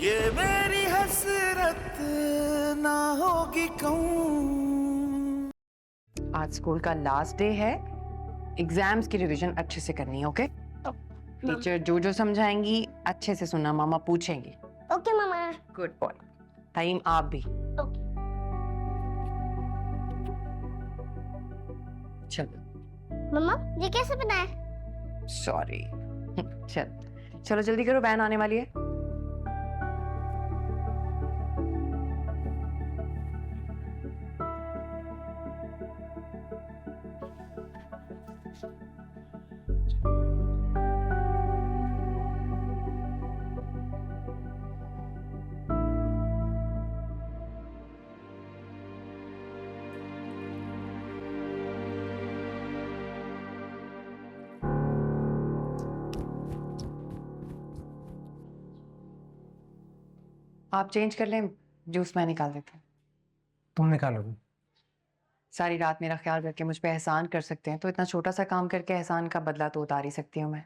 ये मेरी हसरत ना होगी कहूँ। आज स्कूल का लास्ट डे है, एग्जाम्स की रिवीजन अच्छे से करनी है। ओके? टीचर जो जो समझाएंगी अच्छे से सुनना, मामा पूछेंगी। ओके मामा। Good boy. टाइम आप भी। ओके। चलो। मम्मा ये कैसे बनाए? सॉरी। चलो जल्दी करो, वैन आने वाली है। आप चेंज कर लें, जूस मैं निकाल देती हूँ। तुम निकालोगी? सारी रात मेरा ख्याल रख के मुझ पे एहसान कर सकते हैं, तो इतना छोटा सा काम करके एहसान का बदला तो उतार ही सकती हूँ मैं।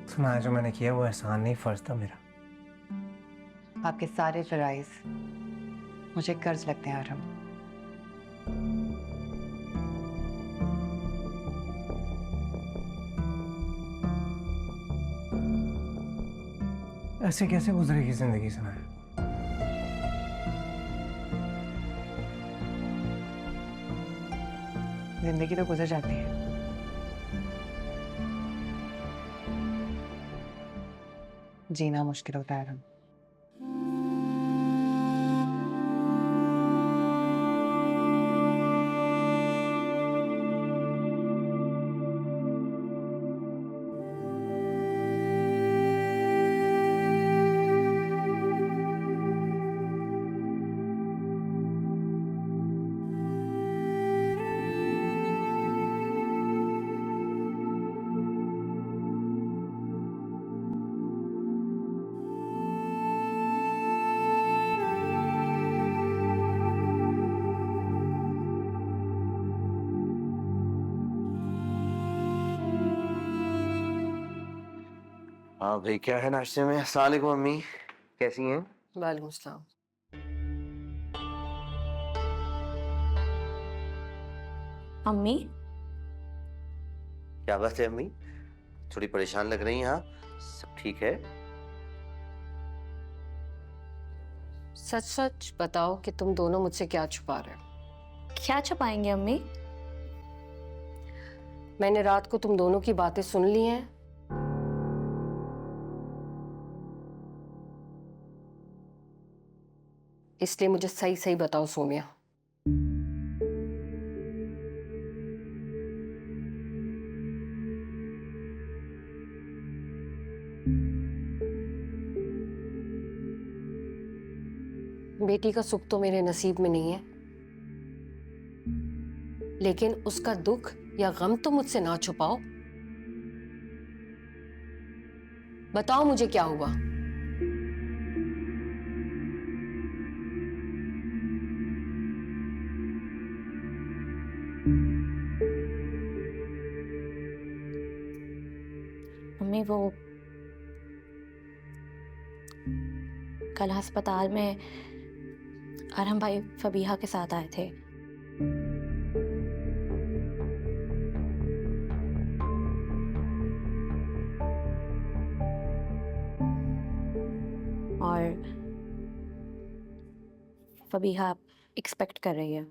सुना, जो मैंने किया वो एहसान नहीं, फर्ज था मेरा। आपके सारे फराइज मुझे कर्ज लगते हैं अरहम। ऐसे कैसे गुजरेगी जिंदगी सुना? जिंदगी तो गुजर जाती है। जीना मुश्किल होता है अरहम। हाँ भाई, क्या है नाश्ते में? अस्सलाम वालेकुम अम्मी, कैसी हैं? वालेकुम सलाम। अम्मी, क्या बात है अम्मी, थोड़ी परेशान लग रही हैं आप? सब ठीक है? सच सच बताओ कि तुम दोनों मुझसे क्या छुपा रहे हो? क्या छुपाएंगे अम्मी? मैंने रात को तुम दोनों की बातें सुन ली हैं। इसलिए मुझे सही सही बताओ सोमिया, बेटी का सुख तो मेरे नसीब में नहीं है, लेकिन उसका दुख या गम तो मुझसे ना छुपाओ। बताओ मुझे क्या हुआ? अम्मी वो कल अस्पताल में अरहम भाई फबीहा के साथ आए थे। और फबीहा एक्सपेक्ट कर रही है।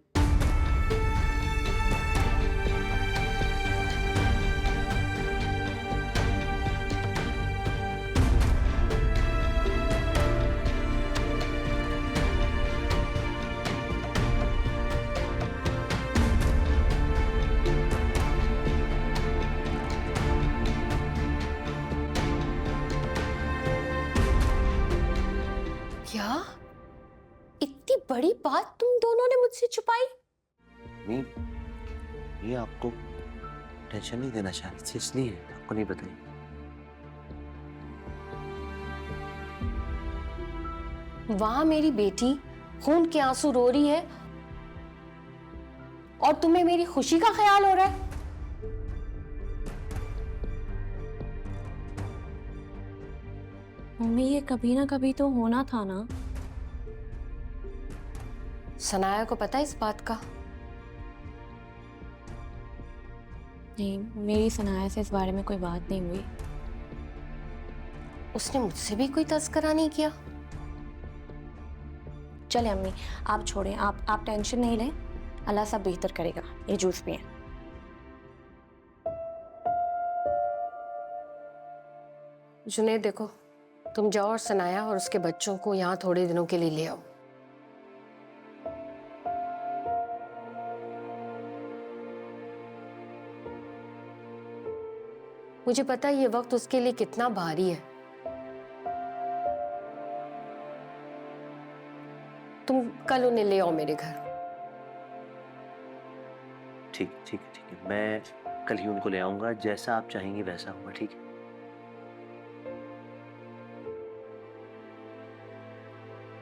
क्या इतनी बड़ी बात तुम दोनों ने मुझसे छुपाई? अम्मी, ये आपको टेंशन नहीं देना चाह रही थी, इसलिए आपको नहीं बताई। वहां मेरी बेटी खून के आंसू रो रही है और तुम्हें मेरी खुशी का ख्याल हो रहा है? मम्मी ये कभी ना कभी तो होना था ना। सनाया को पता है इस बात का? नहीं, मेरी सनाया से इस बारे में कोई बात नहीं हुई। उसने मुझसे भी कोई तस्करा नहीं किया? चले अम्मी, आप छोड़ें, आप टेंशन नहीं लें, अल्लाह सब बेहतर करेगा। ये जूस पिए। जुनैद देखो, तुम जाओ और सनाया और उसके बच्चों को यहाँ थोड़े दिनों के लिए ले आओ। मुझे पता है ये वक्त उसके लिए कितना भारी है। तुम कल उन्हें ले आओ मेरे घर। ठीक ठीक है, ठीक है, मैं कल ही उनको ले आऊंगा। जैसा आप चाहेंगे वैसा होगा, ठीक है?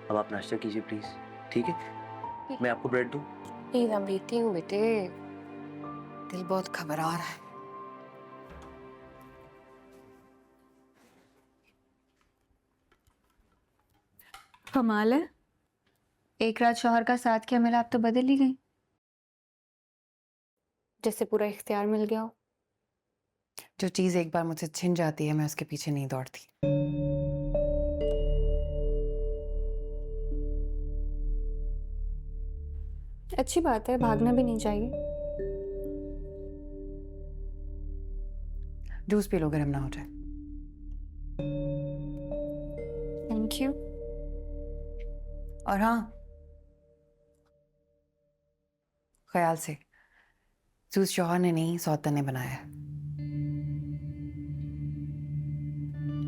अब आप नाश्ता कीजिए प्लीज, ठीक है? मैं आपको ब्रेड दूं? प्लीज अम्मी। पीती हूँ बेटे, दिल बहुत घबरा रहा है। कमाल है, एक रात शौहर का साथ किया मिला, आप तो बदल ही गई। जैसे पूरा इख्तियार मिल गया हो। जो चीज एक बार मुझसे छिन जाती है मैं उसके पीछे नहीं दौड़ती। अच्छी बात है, भागना भी नहीं चाहिए। जूस पी लो, गर्म ना हो जाए। Thank you. और हाँ, ख्याल से, जूस शौहर ने नहीं सौतन ने बनाया है।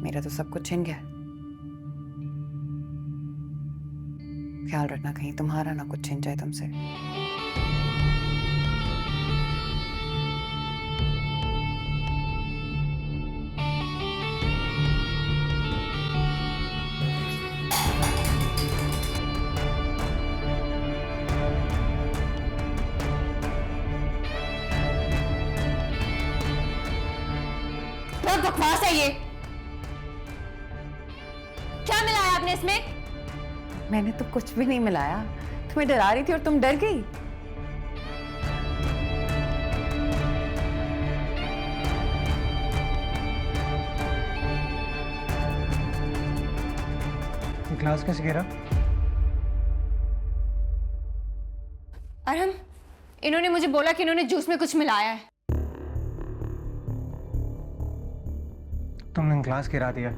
मेरा तो सब कुछ छिन गया। ख्याल रखना कहीं तुम्हारा ना कुछ छिन जाए तुमसे। बहुत बकवास है ये। क्या मिलाया आपने इसमें? मैंने तो कुछ भी नहीं मिलाया, तुम्हें डरा रही थी और तुम डर गई। ग्लास कैसे गिरा? अरहम, इन्होंने मुझे बोला कि इन्होंने जूस में कुछ मिलाया है। तुमने ग्लास गिरा दिया।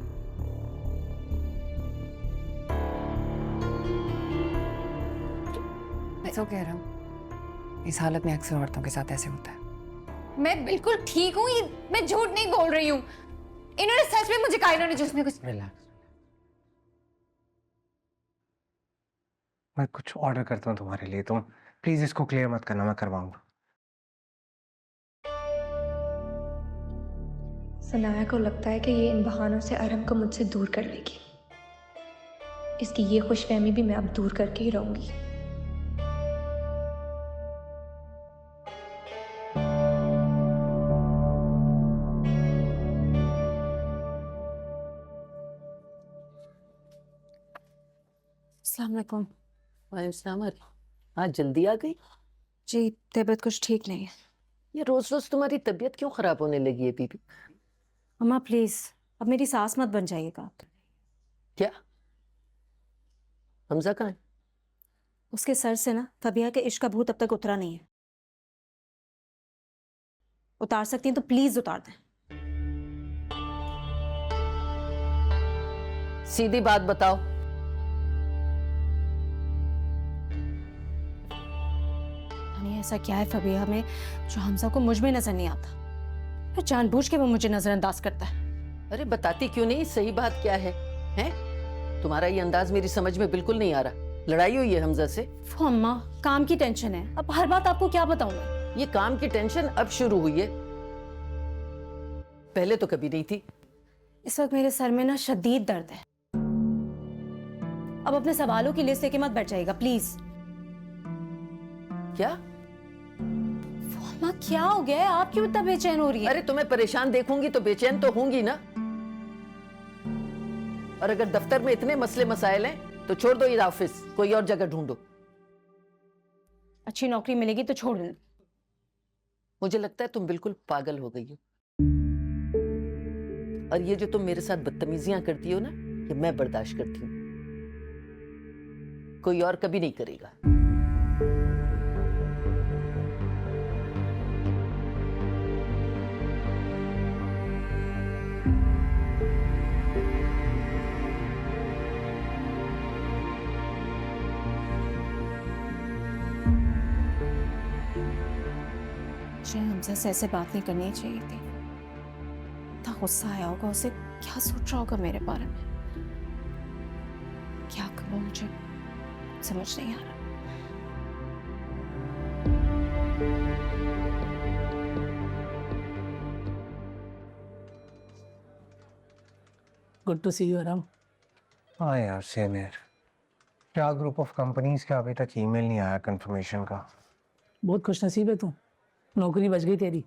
ऐसा कह रहा हूँ, इस हालत में अक्सर औरतों के साथ ऐसे होता है। मैं बिल्कुल ठीक हूँ, मैं झूठ नहीं बोल रही हूँ। इन्होंने सच में मुझे कहा इन्होंने जूस में कुछ। रिलैक्स। मैं कुछ ऑर्डर करता हूँ तुम्हारे लिए, तुम प्लीज इसको क्लियर मत करना, मैं करवाऊंगा। सनाया को लगता है कि ये इन बहानों से अरहम को मुझसे दूर कर लेगी। इसकी ये खुशफहमी भी मैं अब दूर करके ही रहूंगी। अस्सलाम वालेकुम। वालेकुम। आज जल्दी आ गई? जी, तबीयत कुछ ठीक नहीं है। ये रोज रोज तुम्हारी तबीयत क्यों खराब होने लगी है बीबी? अम्मा प्लीज, अब मेरी सास मत बन जाइएगा। क्या? हमजा कहाँ है? उसके सर से ना फबिया के इश्क का भूत अब तक उतरा नहीं है। उतार सकती हैं तो प्लीज उतार दें। सीधी बात बताओ। यानी ऐसा क्या है फबिया में जो हमजा को मुझ में नजर नहीं आता? फिर जानबूझ के वो मुझे नजरअंदाज करता है। अरे बताती क्यों नहीं? सही बात क्या है? हैं? तुम्हारा ये अंदाज मेरी समझ में बिल्कुल नहीं आ रहा। लड़ाई हुई है हमजा से? वो अम्मा, काम की टेंशन है। अब हर बात आपको क्या बताऊं मैं? ये काम की टेंशन अब शुरू हुई है, पहले तो कभी नहीं थी। इस वक्त मेरे सर में ना शदीद दर्द है। अब अपने सवालों की लिस्ट लेके मत बैठ जाइएगा प्लीज। क्या? माँ क्या हो गया है? आप क्यों इतना बेचैन हो रही है? अरे तुम्हें परेशान देखूंगी तो बेचैन तो होंगी ना। और अगर दफ्तर में इतने मसले मसाइल हैं तो छोड़ दो ये ऑफिस, कोई और जगह ढूंढो। अच्छी नौकरी मिलेगी तो छोड़ देना। मुझे लगता है तुम बिल्कुल पागल हो गई हो। और ये जो तुम मेरे साथ बदतमीजियां करती हो ना, ये मैं बर्दाश्त करती हूँ, कोई और कभी नहीं करेगा। मुझे हमसे से ऐसे बात नहीं करनी चाहिए थी। इतना गुस्सा आया होगा उसे, क्या सोच रहा होगा मेरे बारे में। क्या करूं मुझे समझ नहीं आ रहा। गुड टू सी यू आराम। हाँ यार सेम यार। क्या ग्रुप ऑफ कंपनीज का अभी तक ईमेल नहीं आया कंफर्मेशन का। बहुत खुशनसीब है तू, नौकरी बच गई तेरी।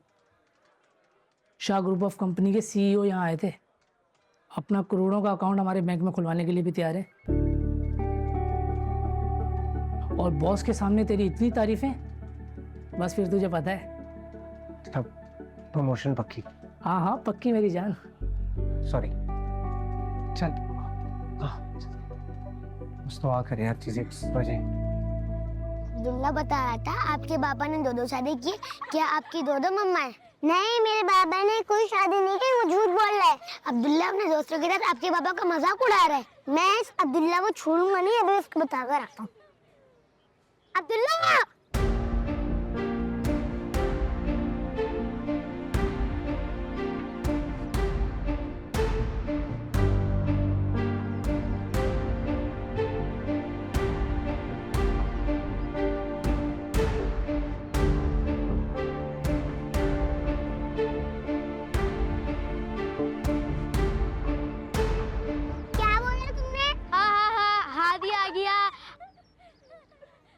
शाह ग्रुप ऑफ कंपनी के सीईओ यहाँ आए थे, अपना करोड़ों का अकाउंट हमारे बैंक में खुलवाने के लिए भी तैयार है। और बॉस के सामने तेरी इतनी तारीफें, बस फिर तुझे पता है। सब प्रमोशन पक्की। हाँ हाँ पक्की मेरी जान। सॉरी चल बस तो आकर यार चीजें बजे। अब्दुल्ला बता रहा था आपके पापा ने 2-2 शादी की, क्या आपकी 2-2 मम्मा है? नहीं, मेरे पापा ने कोई शादी नहीं की, वो झूठ बोल रहा है। अब्दुल्ला अपने दोस्तों के साथ आपके पापा का मजाक उड़ा रहा है। मैं इस अब्दुल्ला को छोड़ूंगा नहीं, अभी उसको बता कर रखता हूँ। अब्दुल्ला!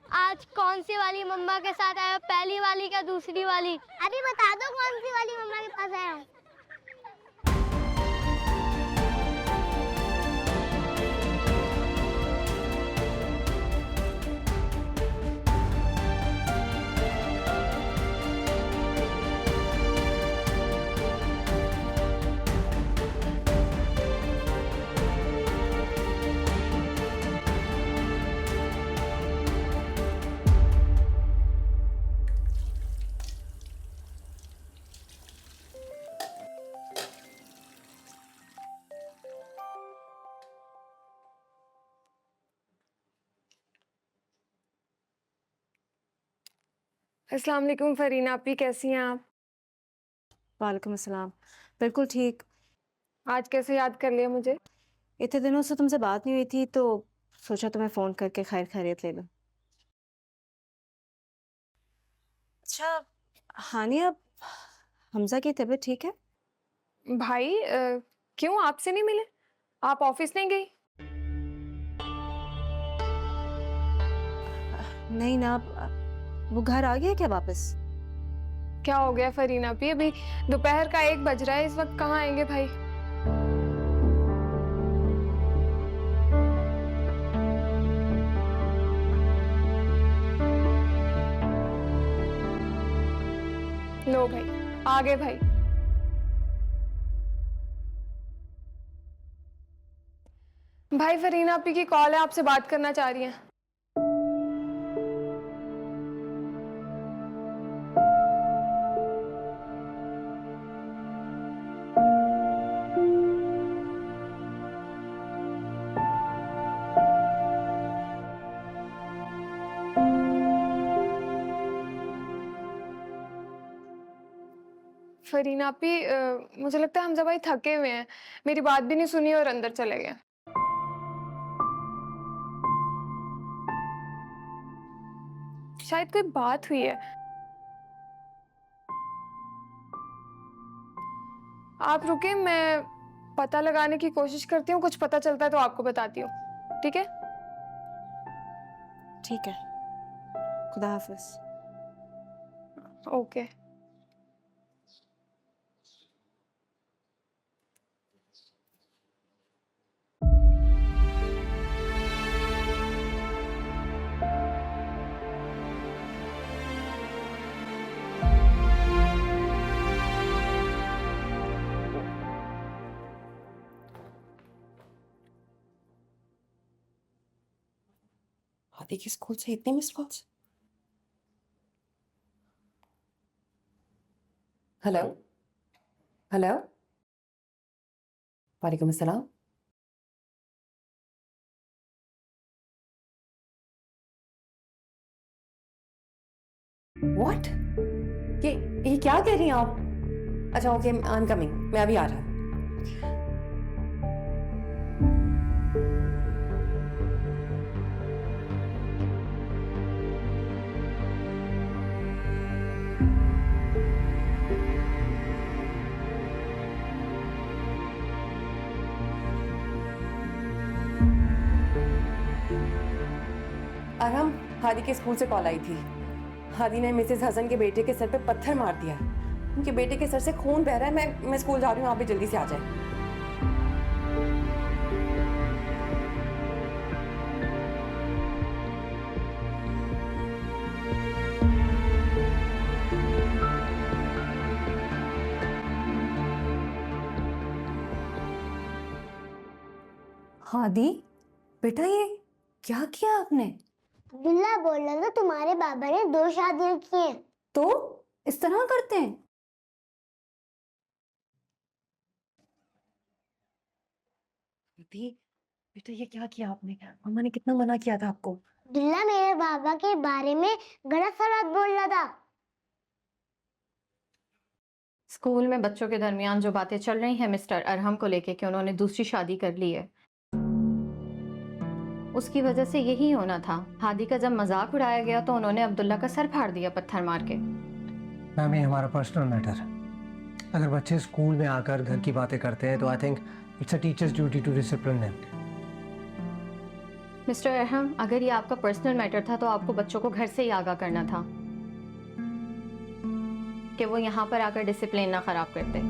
आज कौन सी वाली मम्मा के साथ आया, पहली वाली क्या दूसरी वाली? अभी बता दो कौन सी वाली मम्मा के पास आया हूँ। अस्सलाम वालेकुम फरीना आपी, कैसी हैं आप? वालेकुम अस्सलाम। बिल्कुल ठीक। आज कैसे याद कर लिया मुझे? इतने दिनों से तुमसे बात नहीं हुई थी तो सोचा तुम्हें फोन करके खैर खैरियत ले लूं। अच्छा हानिया, हमजा की तबीयत ठीक है? भाई क्यों आपसे नहीं मिले? आप ऑफिस नहीं गई? नहीं ना, वो घर आ गया क्या वापस? क्या हो गया फरीना आपी, अभी दोपहर का 1 बज रहा है, इस वक्त कहाँ आएंगे भाई? लो भाई, आ गए भाई। भाई फरीना आपी की कॉल है, आपसे बात करना चाह रही हैं। फरीना आपी मुझे लगता है हमजा भाई थके हुए हैं, मेरी बात भी नहीं सुनी और अंदर चले गए। शायद कोई बात हुई है। आप रुके, मैं पता लगाने की कोशिश करती हूँ, कुछ पता चलता है तो आपको बताती हूँ, ठीक है? ठीक है, खुदा हाफिज। ओके। हादी के स्कूल से इतने मिस कॉल्स। हेलो हेलो, वालेकुम अस्सलाम। व्हाट? ये क्या कह रही हैं आप? अच्छा ओके, आई एम कमिंग, मैं अभी आ रहा हूँ। अरहम, हादी के स्कूल से कॉल आई थी। हादी ने मिसेस हसन के बेटे के सर पे पत्थर मार दिया है। उनके बेटे के सर से खून बह रहा है। मैं स्कूल जा रही हूँ, आप भी जल्दी से आ जाए। हादी बेटा, ये क्या किया आपने? अब्दुल्ला बोल रहा था तुम्हारे बाबा ने 2 शादियां की हैं। तो इस तरह करते हैं? हादी बेटा, ये क्या किया आपने? मम्मा ने कितना मना किया था आपको। अब्दुल्ला मेरे बाबा के बारे में गलत सलत बोल रहा था। स्कूल में बच्चों के दरमियान जो बातें चल रही हैं मिस्टर अरहम को लेके कि उन्होंने दूसरी शादी कर ली है, उसकी वजह से यही होना था। हादी का जब मजाक उड़ाया गया तो उन्होंने अब्दुल्ला का सर फाड़ दिया पत्थर मार के। मैम, ये हमारा पर्सनल मैटर है। अगर बच्चे स्कूल में आकर घर की बातें करते हैं तो I think it's a teacher's duty to discipline them. Mister Arham, अगर ये आपका पर्सनल मैटर था तो आपको बच्चों को घर से ही आगाह करना था कि वो यहाँ पर आकर डिसिप्लिन ना खराब करते।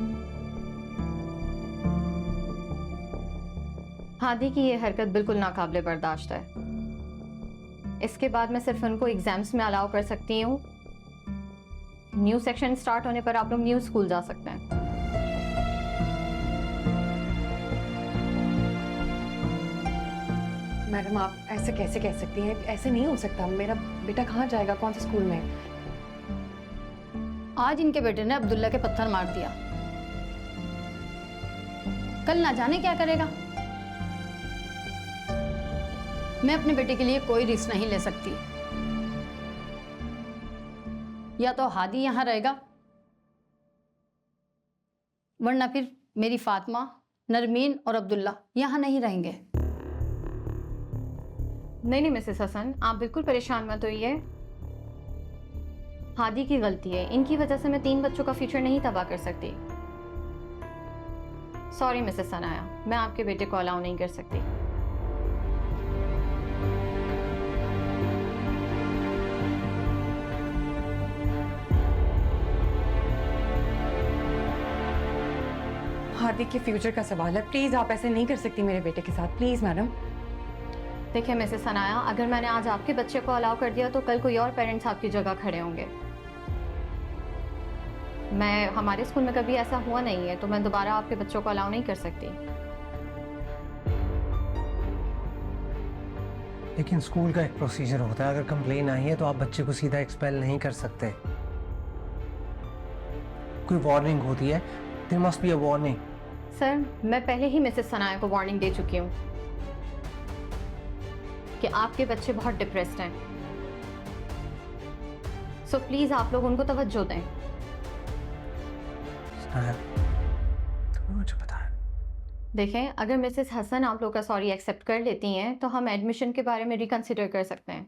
हादी की ये हरकत बिल्कुल नाकाबिले बर्दाश्त है। इसके बाद मैं सिर्फ उनको एग्जाम्स में अलाउ कर सकती हूँ। न्यू सेक्शन स्टार्ट होने पर आप लोग न्यू स्कूल जा सकते हैं। मैडम, आप ऐसे कैसे कह सकती हैं? ऐसे नहीं हो सकता। मेरा बेटा कहाँ जाएगा, कौन से स्कूल में? आज इनके बेटे ने अब्दुल्ला के पत्थर मार दिया, कल ना जाने क्या करेगा। मैं अपने बेटे के लिए कोई रिस्क नहीं ले सकती। या तो हादी यहां रहेगा, वरना फिर मेरी फातिमा, नरमीन और अब्दुल्ला यहां नहीं रहेंगे। नहीं मिसेस हसन, आप बिल्कुल परेशान मत होइए। हादी की गलती है, इनकी वजह से मैं 3 बच्चों का फ्यूचर नहीं तबाह कर सकती। सॉरी मिसेस सनाया, मैं आपके बेटे को अलाउ नहीं कर सकती। हादी के फ्यूचर का सवाल है, प्लीज आप ऐसे नहीं कर सकती मेरे बेटे के साथ, प्लीज मैडम। देखिए मिसेस सनाया, अगर मैंने आज आपके बच्चे को अलाउ कर दिया तो कल कोई और पेरेंट्स आपकी जगह खड़े होंगे। हमारे स्कूल में कभी ऐसा हुआ नहीं है, तो मैं दोबारा आपके बच्चों को अलाउ नहीं कर सकती। लेकिन स्कूल का एक प्रोसीजर होता है। अगर कंप्लेन आई है तो आप बच्चे को सीधा एक्सपेल नहीं कर सकते। कोई वार्निंग होती है, there must be a warning. Sir, मैं पहले ही मिसेस सनाया को वार्निंग दे चुकी हूँ कि आपके बच्चे बहुत डिप्रेस्ड हैं। सो प्लीज आप लोग उनको तवज्जो दें। तुम्हें मुझे पता है। देखें, अगर मिसेस हसन आप लोग का सॉरी एक्सेप्ट कर लेती हैं तो हम एडमिशन के बारे में रिकंसिडर कर सकते हैं।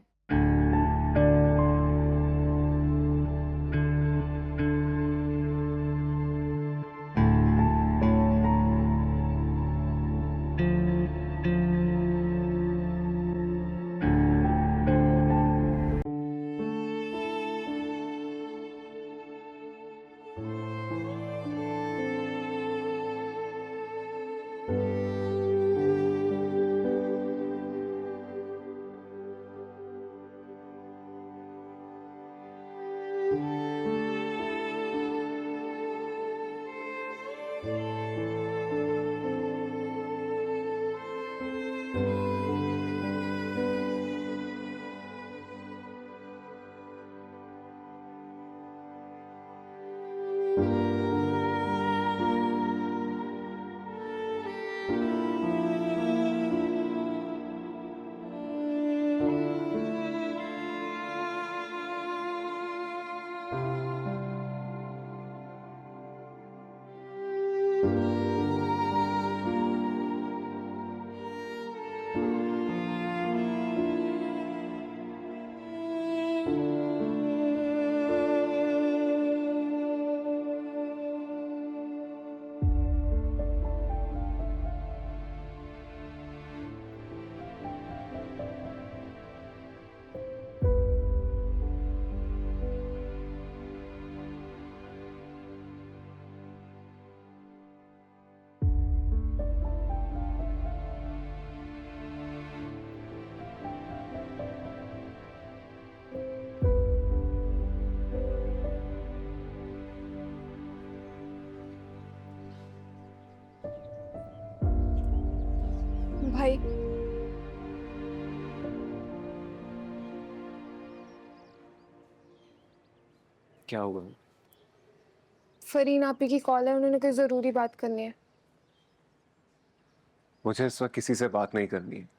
भाई क्या हुआ? फरीन आपी की कॉल है, उन्होंने कोई जरूरी बात करनी है। मुझे इस वक्त किसी से बात नहीं करनी है।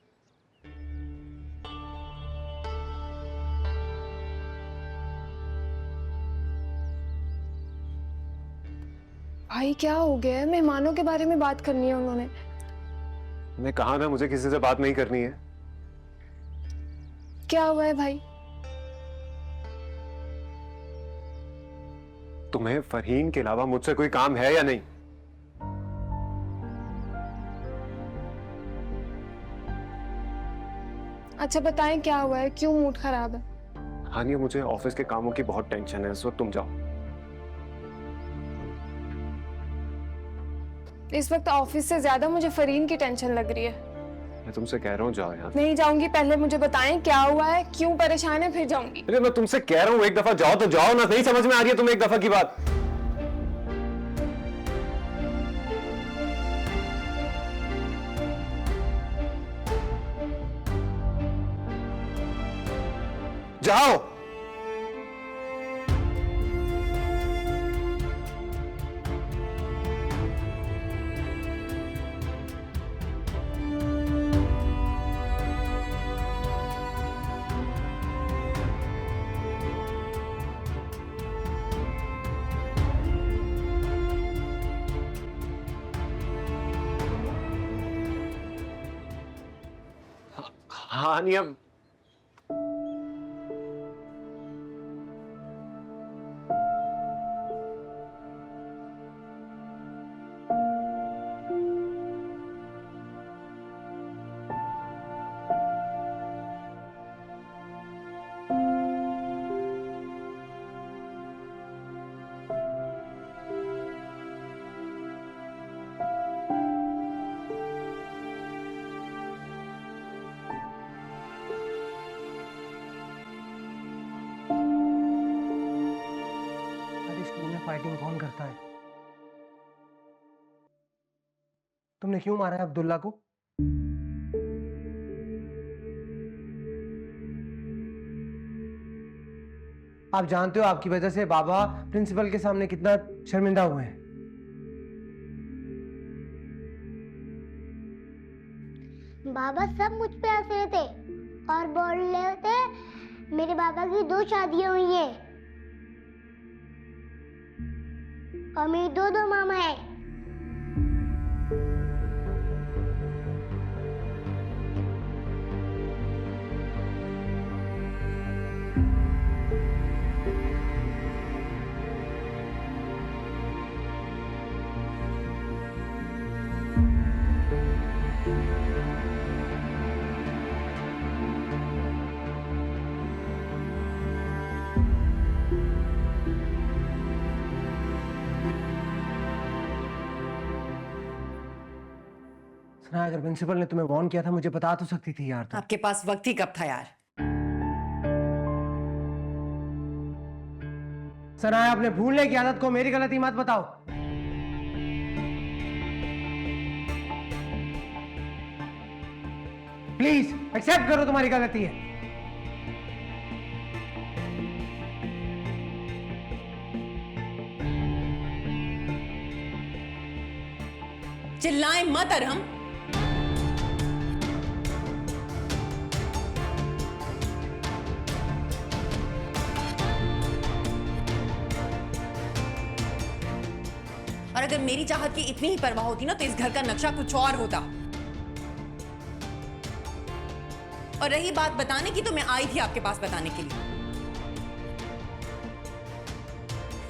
भाई क्या हो गया है? मेहमानों के बारे में बात करनी है उन्होंने। मैंने कहा ना मुझे किसी से बात नहीं करनी है। क्या हुआ है भाई? तुम्हें फरहीन के अलावा मुझसे कोई काम है या नहीं? अच्छा बताएं क्या हुआ है, क्यों मूड खराब है? हानिया, मुझे ऑफिस के कामों की बहुत टेंशन है इस वक्त, तुम जाओ। इस वक्त ऑफिस से ज्यादा मुझे फरीन की टेंशन लग रही है। मैं तुमसे कह रहा हूँ जाओ यार। नहीं जाऊंगी, पहले मुझे बताएं क्या हुआ है, क्यों परेशान है, फिर जाऊंगी। अरे मैं तुमसे कह रहा हूँ एक दफा जाओ तो जाओ ना, नहीं समझ में आ रही है तुम्हें एक दफा की बात? जाओ। हानिया, स्कूल में फाइटिंग कौन करता है? तुमने क्यों मारा है अब्दुल्ला को? आप जानते हो आपकी वजह से बाबा प्रिंसिपल के सामने कितना शर्मिंदा हुए हैं। बाबा सब मुझ पे हंस रहे थे और बोल रहे थे मेरे बाबा की 2 शादियां हुई हैं और मेरे 2 मामा हैं। सना, अगर प्रिंसिपल ने तुम्हें वार्न किया था मुझे बता तो सकती थी यार। तुम आपके पास वक्त ही कब था यार? सना, अपने भूलने की आदत को मेरी गलती मत बताओ। प्लीज एक्सेप्ट करो तुम्हारी गलती है। चिल्लाएं मत अरहम। और अगर मेरी चाहत की इतनी ही परवाह होती ना तो इस घर का नक्शा कुछ और होता। और रही बात बताने की, तो मैं आई थी आपके पास बताने के लिए,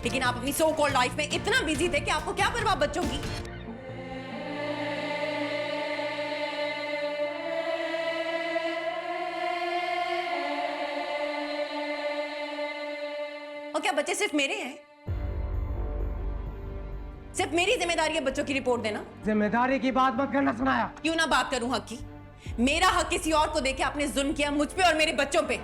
लेकिन आप अपनी सो कॉल्ड लाइफ में इतना बिजी थे कि आपको क्या परवाह बच्चों की। और क्या बच्चे सिर्फ मेरे हैं? सिर्फ मेरी जिम्मेदारी है बच्चों की रिपोर्ट देना? जिम्मेदारी की बात मत करना सुनाया। क्यों ना बात करूं हक की? मेरा हक किसी और को देके आपने जुल्म किया मुझ पे और मेरे बच्चों पे।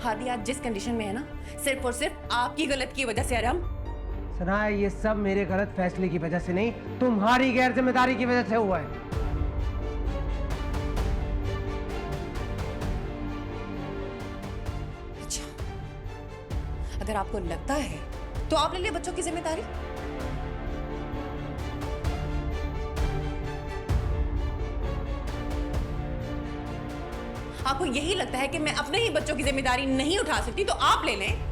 हादी आज जिस कंडीशन में है ना, सिर्फ और सिर्फ आपकी गलत की वजह से। अरहम, सनाया, ये सब मेरे गलत फैसले की वजह से नहीं, तुम्हारी गैर जिम्मेदारी की वजह से हुआ है। अच्छा, अगर आपको लगता है तो आप ले ले बच्चों की जिम्मेदारी। आपको यही लगता है कि मैं अपने ही बच्चों की जिम्मेदारी नहीं उठा सकती, तो आप ले लें।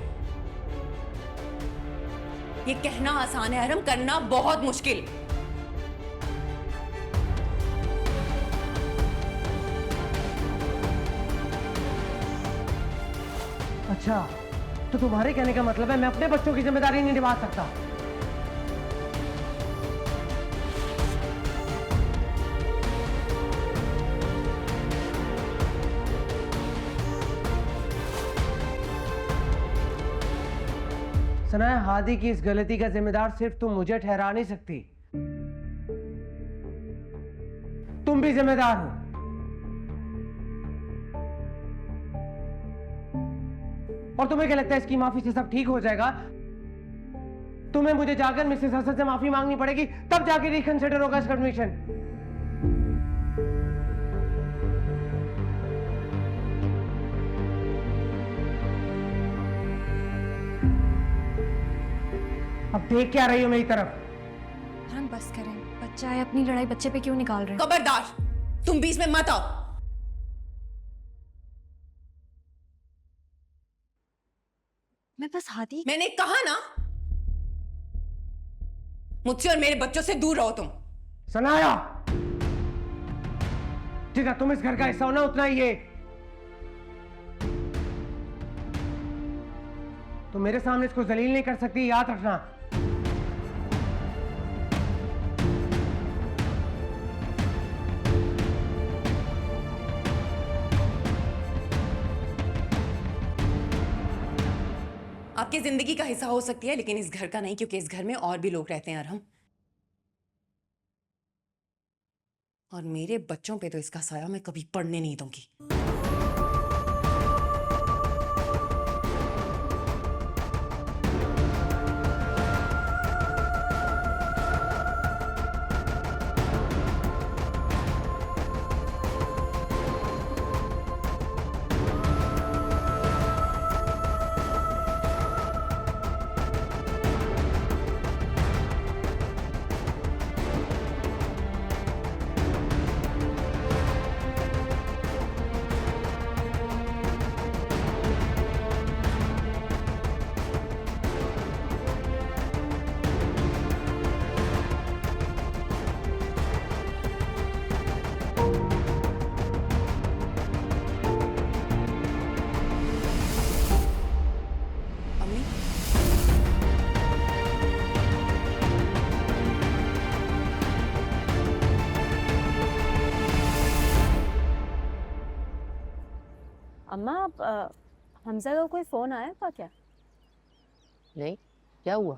ये कहना आसान है अरहम, करना बहुत मुश्किल। अच्छा, तो तुम्हारे कहने का मतलब है मैं अपने बच्चों की जिम्मेदारी नहीं निभा सकता? सनाया, हादी की इस गलती का जिम्मेदार सिर्फ तुम मुझे ठहरा नहीं सकती, तुम भी जिम्मेदार हो। और तुम्हें क्या लगता है इसकी माफी से सब ठीक हो जाएगा? तुम्हें मुझे जाकर मिसेस हसन से माफी मांगनी पड़ेगी, तब जाके रिकंसिडर होगा इसका एडमिशन। अब देख क्या रही हो मेरी तरफ? हम बस करें, बच्चा है, अपनी लड़ाई बच्चे पे क्यों निकाल रहे हैं? खबरदार, तुम बीच में मत आओ। मैं बस हादी। मैंने कहा ना, मुझसे और मेरे बच्चों से दूर रहो तुम। सनाया, जितना तुम इस घर का हिस्सा हो ना, उतना ही ये। तुम मेरे सामने इसको जलील नहीं कर सकती, याद रखना। आपकी जिंदगी का हिस्सा हो सकती है, लेकिन इस घर का नहीं, क्योंकि इस घर में और भी लोग रहते हैं अरहम। और मेरे बच्चों पे तो इसका साया मैं कभी पड़ने नहीं दूंगी। अम्मा, हमजा का कोई फोन आया था क्या? नहीं, क्या हुआ?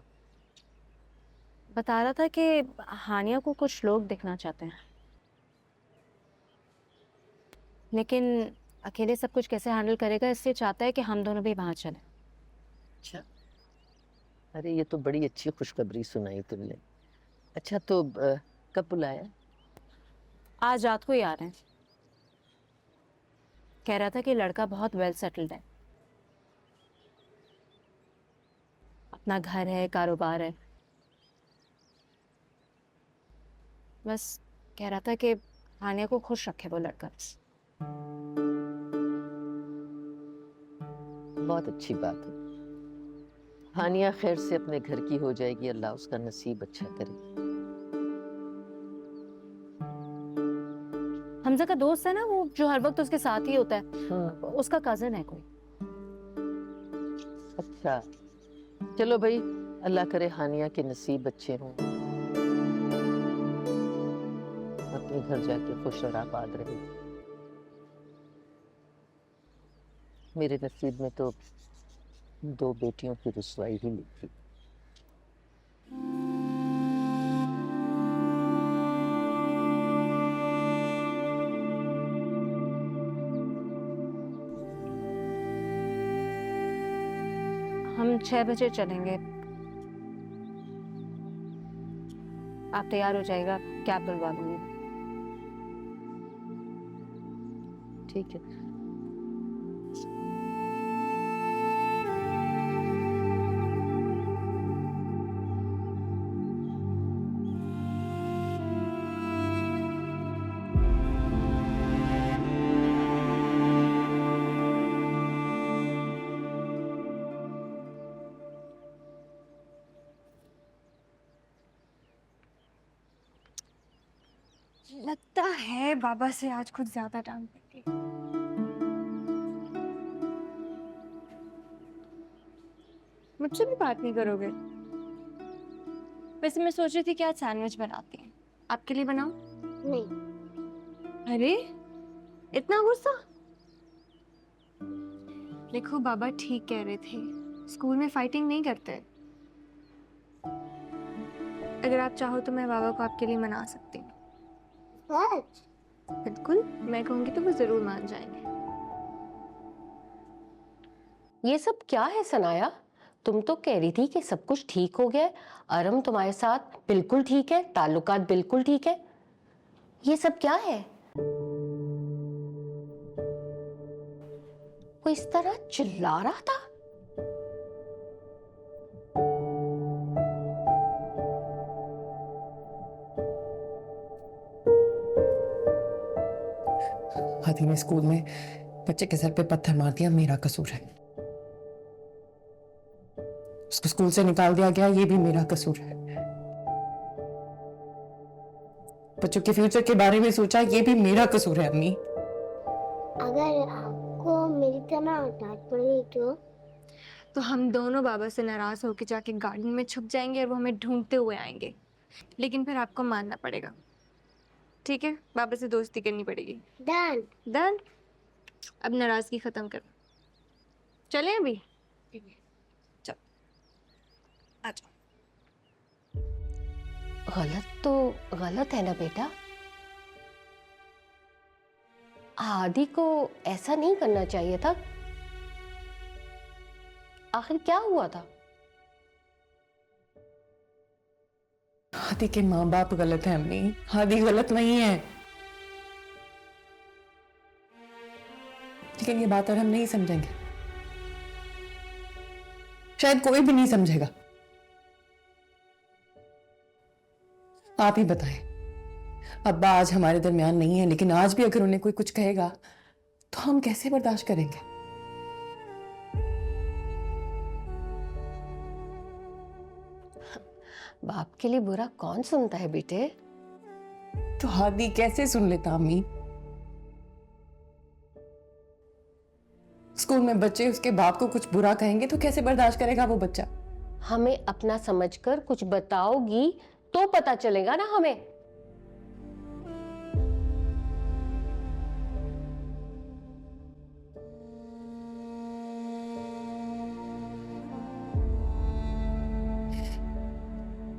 बता रहा था कि हानिया को कुछ लोग देखना चाहते हैं, लेकिन अकेले सब कुछ कैसे हैंडल करेगा, इसलिए चाहता है कि हम दोनों भी वहां चलें। अच्छा, अरे ये तो बड़ी अच्छी खुशखबरी सुनाई तुमने। अच्छा, तो कब बुलाया? आज रात को ही आ रहे हैं। कह रहा था कि लड़का बहुत वेल सेटल्ड है, अपना घर है, कारोबार है, बस कह रहा था कि हानिया को खुश रखे वो लड़का। बहुत अच्छी बात है। हानिया खैर से अपने घर की हो जाएगी, अल्लाह उसका नसीब अच्छा करे। हमजा का दोस्त है ना वो, जो हर वक्त उसके साथ ही होता है। हाँ। उसका कजन है कोई। अच्छा, चलो भाई, अल्लाह करे हानिया के नसीब अच्छे हों, अपने घर जाके खुश और आबाद रहे। मेरे नसीब में तो 2 बेटियों की रुसवाई ही लिखी। हम 6 बजे चलेंगे। आप तैयार हो जाएगा, कैब बुलवा दूंगी। ठीक है। लगता है बाबा से आज कुछ ज्यादा टांग पड़ेगी। मुझसे भी बात नहीं करोगे? वैसे मैं सोच रही थी कि आज सैंडविच बनाती हैं। आपके लिए बनाऊं? नहीं। अरे इतना गुस्सा? देखो बाबा ठीक कह रहे थे, स्कूल में फाइटिंग नहीं करते। अगर आप चाहो तो मैं बाबा को आपके लिए मना सकती हूँ। सच? बिल्कुल, मैं कहूंगी तो वो जरूर मान जाएंगे। ये सब क्या है सनाया? तुम तो कह रही थी कि सब कुछ ठीक हो गया है, अरम तुम्हारे साथ बिल्कुल ठीक है, ताल्लुकात बिल्कुल ठीक है। ये सब क्या है? वो इस तरह चिल्ला रहा था। हाथी ने स्कूल में बच्चे के सर पे पत्थर मार दिया, मेरा कसूर है। उसको स्कूल से निकाल दिया गया, ये भी मेरा कसूर है। बच्चों के फ्यूचर के बारे में सोचा, ये भी मेरा कसूर है अम्मी। अगर आपको मेरी तरह डांट पड़ी तो हम दोनों बाबा से नाराज होकर जाके गार्डन में छुप जाएंगे और वो हमें ढूंढते हुए आएंगे। लेकिन फिर आपको मानना पड़ेगा, ठीक है? बाबा से दोस्ती करनी पड़ेगी। डन। डन। अब नाराजगी खत्म कर। चलें अभी? चल आ जाओ। गलत तो गलत है ना बेटा। आदि को ऐसा नहीं करना चाहिए था। आखिर क्या हुआ था? हादी के माँ बाप गलत है अम्मी, हादी गलत नहीं है। लेकिन ये बात और हम नहीं समझेंगे, शायद कोई भी नहीं समझेगा। आप ही बताएं। अब्बा आज हमारे दरमियान नहीं है, लेकिन आज भी अगर उन्हें कोई कुछ कहेगा तो हम कैसे बर्दाश्त करेंगे? बाप के लिए बुरा कौन सुनता है बेटे? तो हादी कैसे सुन लेता अम्मी? स्कूल में बच्चे उसके बाप को कुछ बुरा कहेंगे तो कैसे बर्दाश्त करेगा वो बच्चा? हमें अपना समझकर कुछ बताओगी तो पता चलेगा ना हमें।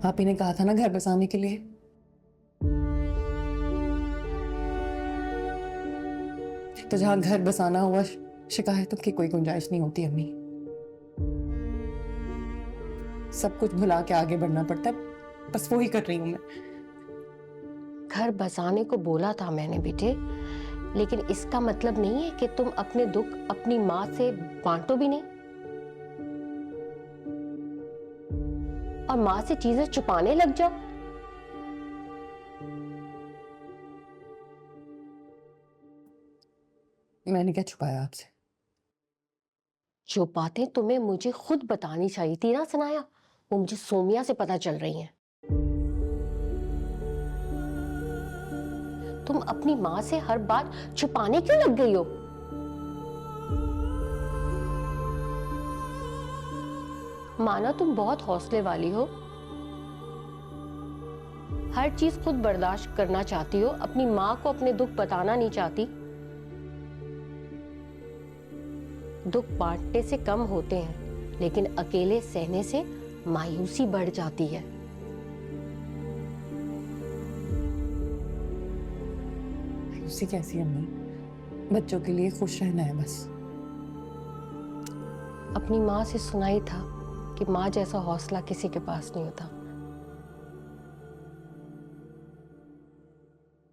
आप ही ने कहा था ना घर बसाने के लिए। तो जहां घर बसाना हुआ, शिकायतों की कोई गुंजाइश नहीं होती अम्मी। सब कुछ भुला के आगे बढ़ना पड़ता है, बस वो ही कर रही हूं मैं। घर बसाने को बोला था मैंने बेटे, लेकिन इसका मतलब नहीं है कि तुम अपने दुख अपनी माँ से बांटो भी नहीं और माँ से चीजें छुपाने लग जाओ। मैंने क्या छुपाया आपसे? जो बातें तुम्हें मुझे खुद बतानी चाहिए थी ना सनाया, वो मुझे सोमिया से पता चल रही हैं। तुम अपनी माँ से हर बात छुपाने क्यों लग गई हो? माना तुम बहुत हौसले वाली हो, हर चीज खुद बर्दाश्त करना चाहती हो, अपनी माँ को अपने दुख बताना नहीं चाहती। दुख बांटने से कम होते हैं, लेकिन अकेले सहने से मायूसी बढ़ जाती है। मायूसी कैसी अम्मी? बच्चों के लिए खुश रहना है बस। अपनी माँ से सुना ही था कि माँ जैसा हौसला किसी के पास नहीं होता,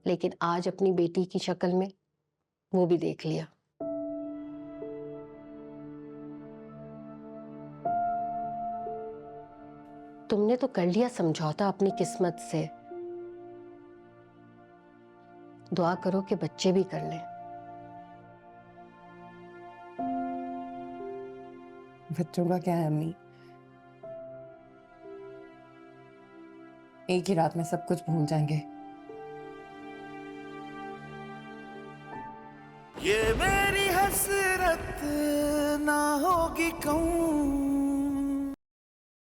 लेकिन आज अपनी बेटी की शक्ल में वो भी देख लिया। तुमने तो कर लिया समझौता अपनी किस्मत से। दुआ करो कि बच्चे भी कर लें। बच्चों का क्या है अम्मी? एक ही रात में सब कुछ भूल जाएंगे। ये मेरी हसरत ना होगी कहूँ